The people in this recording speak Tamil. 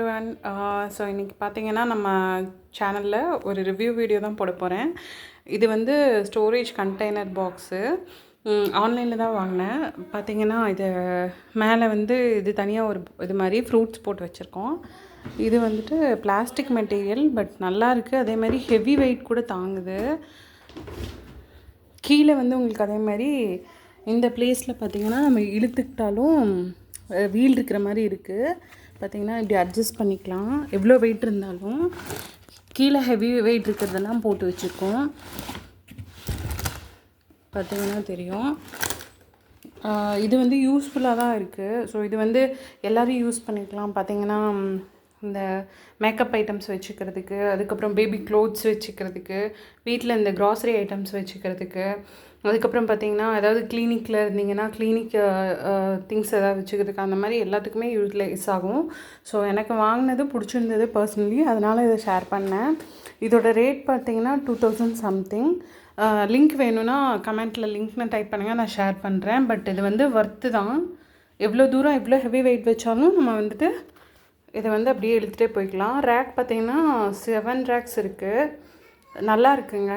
everyone. ஸோ இன்றைக்கி பார்த்தீங்கன்னா நம்ம சேனலில் ஒரு ரிவ்யூ வீடியோ தான் போட போகிறேன். இது வந்து ஸ்டோரேஜ் கண்டெய்னர் பாக்ஸு ஆன்லைனில் தான் வாங்கினேன். பார்த்தீங்கன்னா இது மேலே வந்து இது தனியாக ஒரு இது மாதிரி ஃப்ரூட்ஸ் போட்டு வச்சுருக்கோம். இது வந்துட்டு பிளாஸ்டிக் மெட்டீரியல், பட் நல்லா இருக்குது. அதே மாதிரி ஹெவி வெயிட் கூட தாங்குது. கீழே வந்து உங்களுக்கு அதே மாதிரி இந்த பிளேஸில் பார்த்திங்கன்னா நம்ம இழுத்துக்கிட்டாலும் வீல் இருக்கிற மாதிரி இருக்குது. பார்த்திங்கன்னா இப்படி அட்ஜஸ்ட் பண்ணிக்கலாம். எவ்வளோ வெயிட் இருந்தாலும் கீழே ஹெவி வெயிட் இருக்கிறதெல்லாம் போட்டு வச்சுருக்கோம். பார்த்திங்கன்னா தெரியும். இது வந்து யூஸ்ஃபுல்லாக தான் இருக்குது. ஸோ இது வந்து எல்லோரும் யூஸ் பண்ணிக்கலாம். பார்த்திங்கன்னா இந்த மேக்கப் ஐட்டம்ஸ் வச்சுக்கிறதுக்கு, அதுக்கப்புறம் பேபி க்ளோத்ஸ் வச்சுக்கிறதுக்கு, வீட்டில் இந்த க்ராசரி ஐட்டம்ஸ் வச்சுக்கிறதுக்கு, அதுக்கப்புறம் பார்த்திங்கன்னா ஏதாவது கிளினிக்கில் இருந்தீங்கன்னா கிளினிக் திங்ஸ் ஏதாவது வச்சுக்கிறதுக்கு, அந்த மாதிரி எல்லாத்துக்குமே யூட்டிலைஸ் ஆகும். ஸோ எனக்கு வாங்கினது பிடிச்சிருந்தது பர்சனலி, அதனால் இதை ஷேர் பண்ணேன். இதோட ரேட் பார்த்திங்கன்னா 2000 சம்திங். லிங்க் வேணும்னா கமெண்ட்டில் லிங்க்னு டைப் பண்ணுங்கள், நான் ஷேர் பண்ணுறேன். பட் இது வந்து ஒர்த்து தான். எவ்வளோ தூரம் எவ்வளோ ஹெவி வெயிட் வச்சாலும் நம்ம வந்துட்டு இதை வந்து அப்படியே எடுத்துகிட்டே போய்க்கலாம். ரேக் பார்த்திங்கன்னா 7 ரேக்ஸ் இருக்குது. நல்லா இருக்குங்க.